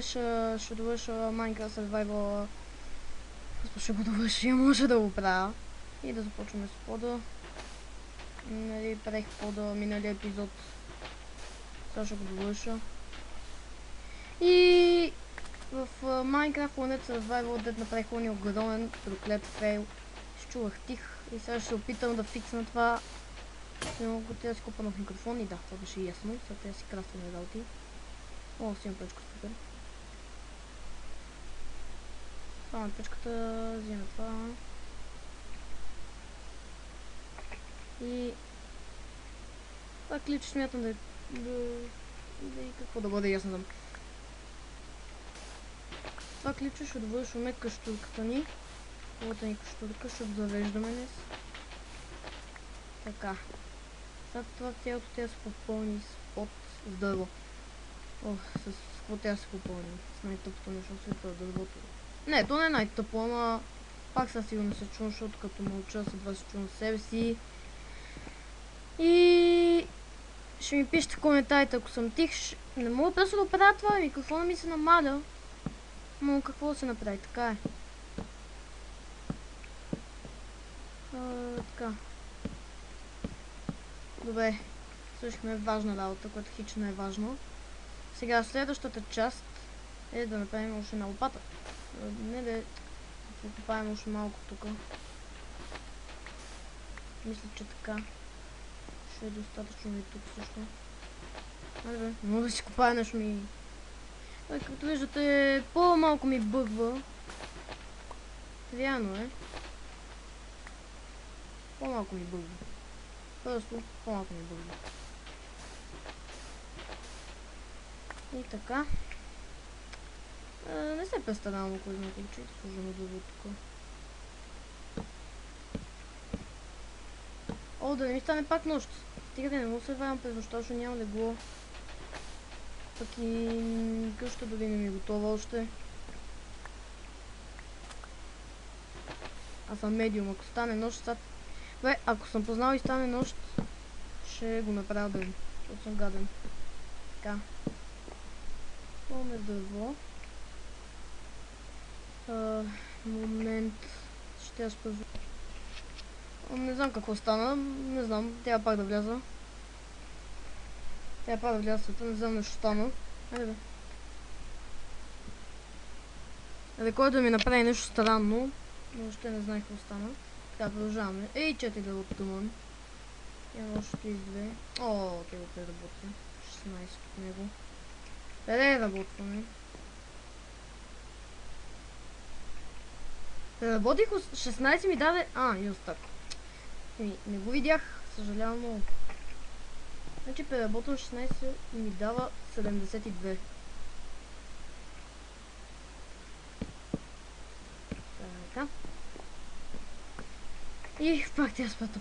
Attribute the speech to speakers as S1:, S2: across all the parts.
S1: ще довърша Minecraft Survival. Ще го довърша, може да го правя. И да започваме с пода. Нали, правих пода миналия епизод. Сега ще го довърша. И в Minecraft Planet Survival дед направих он огромен проклет фейл. Изчувах тих и сега ще се опитам да фиксна това. Ако трябва да си купа нов микрофон и да, това беше ясно. Сега трябва да си крафтваме работи. О, си имам печка, супер. Това на печката, взема това. И това клич смятам да какво да бъде ясно там. Това клипче ще довършваме каштурката ни. Първата ни каштурка ще завеждаме днес. Така. Сега това тялото трябва да се попълни с дърво. Ох, с какво трябва да се попълни? С най-тъпото нещо, света дървото. Не, то не е най-тъпо, ама пак със сигурно се чувам, защото като мълча се се чувам себе си. И ще ми пишете в коментарите, ако съм тих. Не мога просто да оправя това, микрофона ми се намаля. Но какво да се направи? Така е. Така. Добре. Свършихме важна работа, която хич не е важно. Сега следващата част е да направим още една лопата. Не да покопаем още малко тук. Мисля, че така ще е достатъчно и тук също. Айде, мога да си копая нещо ми. Както виждате, по-малко ми бъгва. Вярно е. По-малко ми бъгва. Просто по-малко ми бъгва. И така. Не се представям, кой знае колко чуете, служено дърво тук. О, да не ми стане пак нощ. Стига да не мога да се варям през нощта, защото няма легло. Пък и къщата дори не ми е готова още. Аз съм медиум, ако стане нощ, бе, ако съм познал и стане нощ, ще го направя ден, защото съм гаден. Така. Пълне дърво. Момент. Ще я спазва. Не знам какво стана, не знам, трябва пак да вляза. Трябва пак да вляза света, не знам нещо стана. Айде бе. Рекорд да ми направи нещо странно, но още не знае какво стана. Така, продължаваме. Ей, 4 да оттъмвам. Имам още 32. О, те го преработвам. 16 от него. Преработваме. Преработих 16 ми даде... Just так. Не го видях, съжалявам много. Значи преработвам 16 и ми дава 72. Така. И пак тя спата.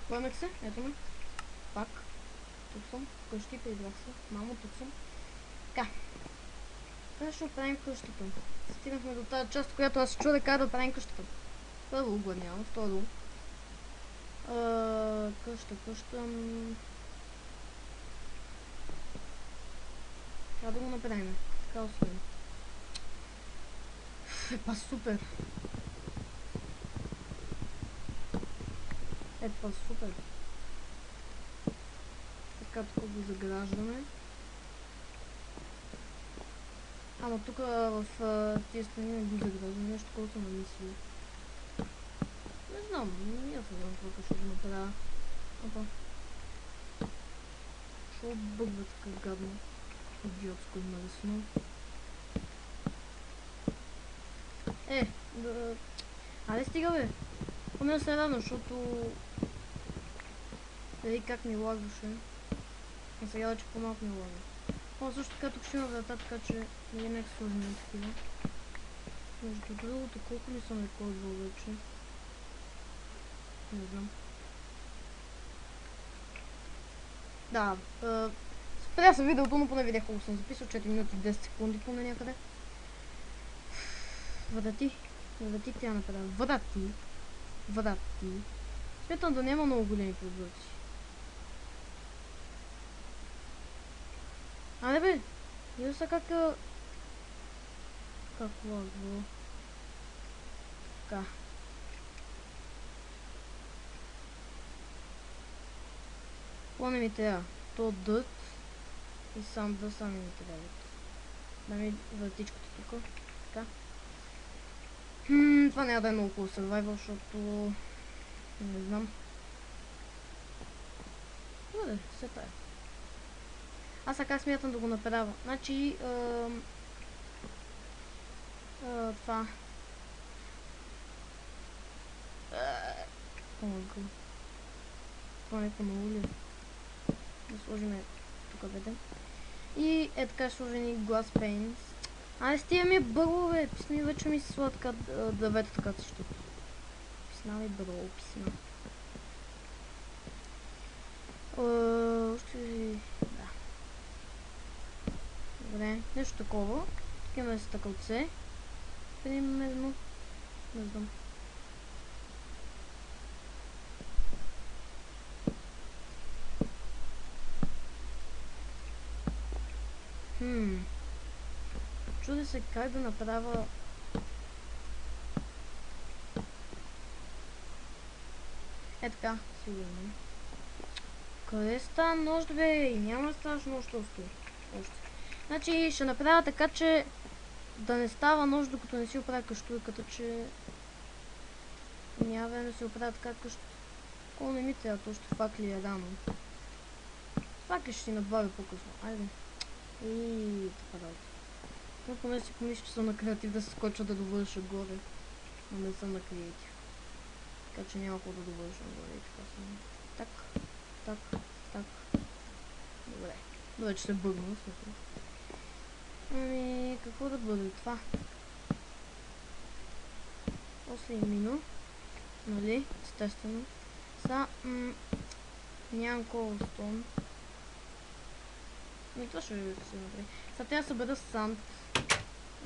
S1: Поемах се, ето ме. Пак. Тук съм. Къщи, прибрах се. Мамо, тук съм. Така. Сега ще оправим къщата. Стигнахме до тази част, която аз чудя как да оправим къщата. Първо огладнявам, второ. Къща. Трябва да го направим. Така освен. Епа супер. Епа супер. Така тук го заграждаме. Ама тук в тези страни не го заграждаме. Нещо, което съм намислил. Не знам, не знам какво ще го направя. Опа. Шо бъгва така гадно. Идиотско и мръсно. Айде стига бе. Помня се рано, защото... Види как ми лагаше. А сега вече по-малко ми лага. О, също така тук ще има врата, така че не е нека сложим такива. Между другото, колко ли съм рекордвал вече? Не знам. Да, спря съм видеото, но поне видях колко съм записал. 4 минути 10 секунди поне някъде. Врати трябва да направя. Врати. Смятам да няма много големи прозорци. Абе бе, вижда са как Какво го? Така. Какво не ми трябва? То дът и сам да сами ми трябва. Да ми вратичката тук. Така. Това няма да е много хубаво survival, защото... Не знам. Добре, все тая. Аз сега смятам да го направя. Значи... това... Ого. Това е по-ново ли? Да сложим тук беде. И е така сложени glass panes. Айде стига ми бърлове, писни вече ми се слага така дървето така защото. Писна ми бърло, писна. Още... Да. Добре, нещо такова. Тук имаме стъкълце. Примерно. Не знам. Чудя се как да направя... Е така, сигурно. Къде става нощ, бе? Няма да ставаш нощ още. Значи ще направя така, че да не става нощ, докато не си оправя къщурката, че... Няма време да си оправя така къща. Колко не ми трябва, още факли е рано. Факли ще си набавя по-късно. Айде. И така работа. Но поне си помисля, че съм на креатив да се скоча да довърша горе. Но не съм на креатив. Така че няма какво да довършам горе и така съм. Так, так, так. Добре. Добре, че се бъгна, смисъл. Ами, какво да бъде това? После мина. Нали? Естествено. Са, нямам колостон. Но това ще се направи. Сега трябва да събера санд.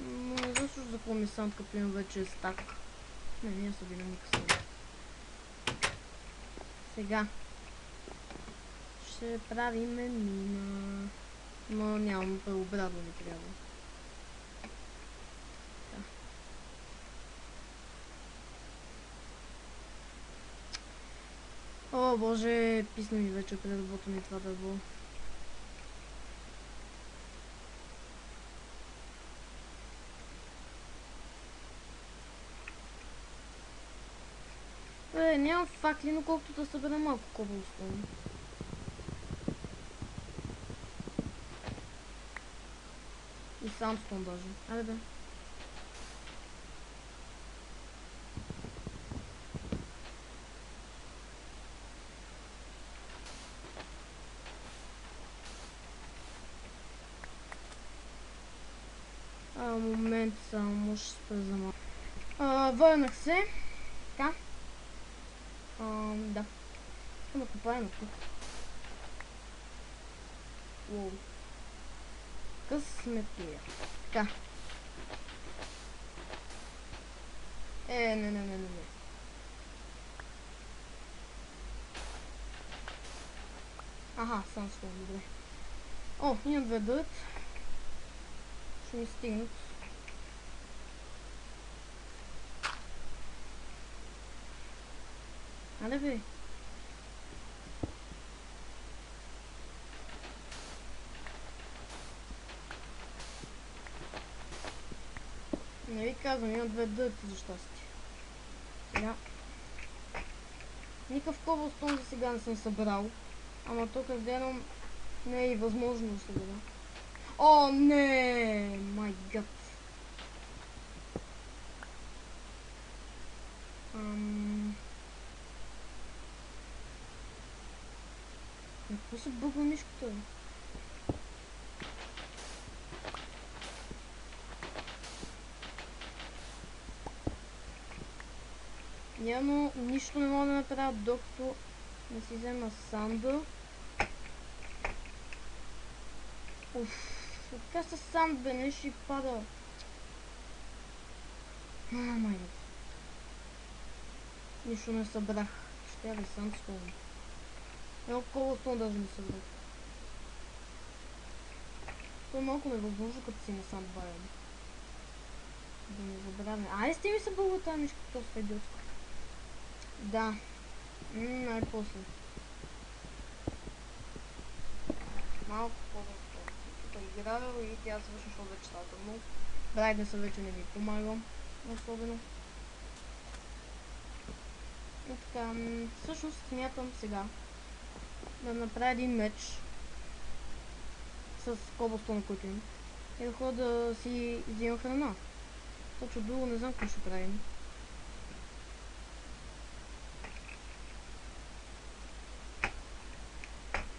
S1: Но не знам за какво ми санд, като имам вече стак. Не събирам никакъв. Сега. Ще правим мина. Но нямам преобрадно ми трябва. О, боже, писна ми вече преработа ми това дърво. Нямам факли, но колкото да събера малко кобълстон. И сандстон даже. Айде бе. Момент само ще спра за малко. Върнах се. Така. Да. Искам да копая тук. Уоу. Късметия. Така. Не. Аха, сам ще добре. О, имам две дърт. Ще ми стигнат. Аде бе. Не ви казвам, имам две дърти за щастие. Сега. Никакъв кобълстон за сега не съм събрал. Ама тук гледам не е и възможно да събера. О, не! Май гад. Какво се бъгва мишката? Явно нищо не мога да направя, докато не си взема санда. Уф, така със санд бе, не ще пада. Май. Нищо не събрах. Ще я ли сандстон? Едно колостон даже не събрах. Това е малко невъзможно, като си не сам баям. Да не забравяме. Айде сте ми се бълва тази мишка, то е идиотско. Да. Най-после. Малко по-добре. Тук играл и тя свърши, защото вече става тъмно. Брайднеса вече не ви помагам. Особено. И така, всъщност смятам сега да направя един меч с кобълстона, който им. И да ходя да си взимам храна. Точно друго не знам какво ще правим.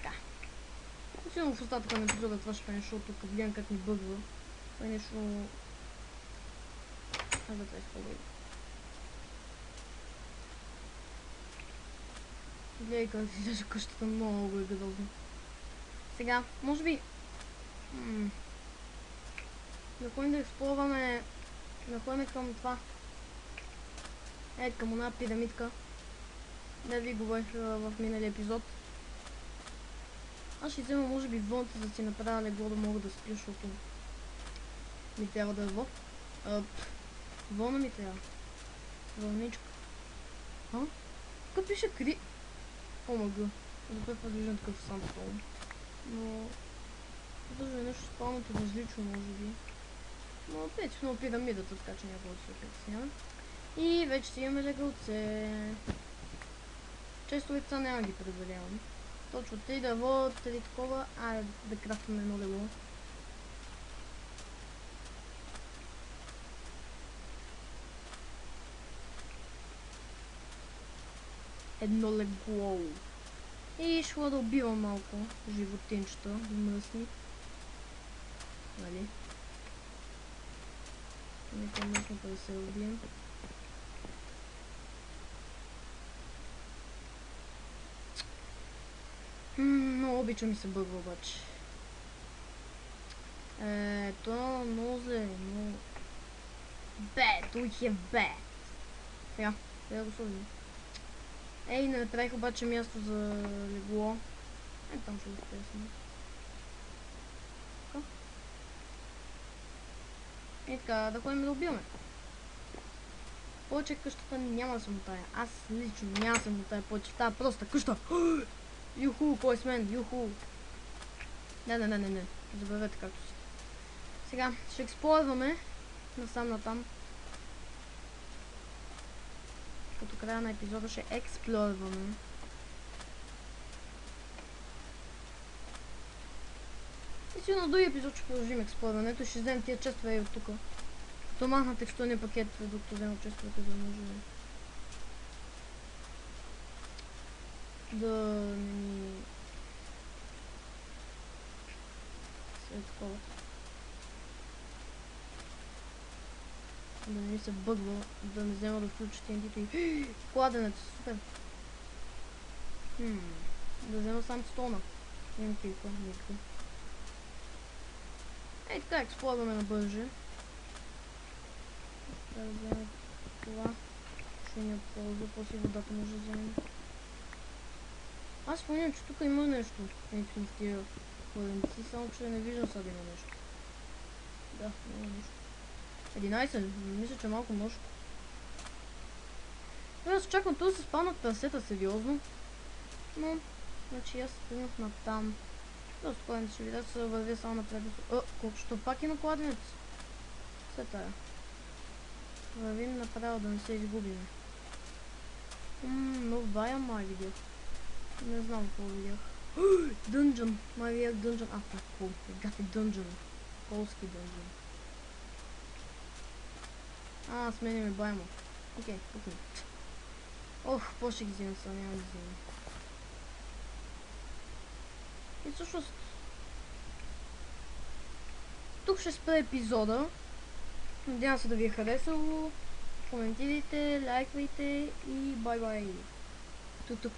S1: Да. Сигурно в остатъка на епизода това ще правим, защото тук гледам как ми бъгва. Това е нещо... Аз да това изпълвай. Гледай как си излежа къщата, много е гадозно. Сега, може би... Да ходим да експлорваме... Да ходим към това. Към една пирамидка. Да ви говорих в миналия епизод. Аз ще взема може би вълната, за да си направя легло да мога да спя, защото ми трябва да е вълна ми трябва. Вълничка. Тук пише кри... Омага. За път виждам такъв сам стол. Но... Даже нещо спалното различно, може би. Но принципно пирамидата, така че някой да се притеснява. И вече си имаме легалце. Често лица няма ги предварявам. Точно 3 дърво, 3 такова. Айде да крафтваме едно легло. Едно легло. И ще да убивам малко животинчета, мръсни. Нали? Нека мъжно да се убием. Много обичам и се бъгва обаче. Това е много зле, много... Bad, we have bad. Сега, да го сложим. Не направих обаче място за легло. Там ще го стесна. Така, да ходим да убиваме. Повече къщата няма да се мутая. Аз лично няма да се мутая повече в тази проста къща. Юху, кой с мен? Юху. Не. Забавете както си. Сега ще експлорваме насам натам. Като края на епизода ще експлорваме. И сигурно в други епизод ще продължим експлорването и ще вземем тия честове и от тук. Като махна текстурния пакет, докато взема честовете, да може да ни... След такова. Да не ми се бъгва, да не взема да включи TNT-то и... Кладенец, супер! Да взема сам стона. Имам килка, никакво. Така, експлорваме на бърже. Да вземем това. Ще ни ползва, после водата може да вземем. Аз спомням, че тук има нещо. В тия кладенци, само че не виждам сега да има нещо. Да, няма нещо. 11, мисля, че е малко множко. Аз очаквам това да се спалнат прасета сериозно. Но, значи аз спомнях на там. Доста кладенци ще видя, се вървя само напред. Колко ще пак има кладенец? След тая. Вървим направо да не се изгубим. Нов бая май видях. Не знам какво видях. Дънжън! Май видях дънжън. Тако. Гати дънжън. Полски дънжън. Сменяме байма. Окей, пукни. По ще ги взимам сега, няма да ги взимам. И всъщност... Тук ще спра епизода. Надявам се да ви е харесало. Коментирайте, лайквайте и бай-бай. Тук.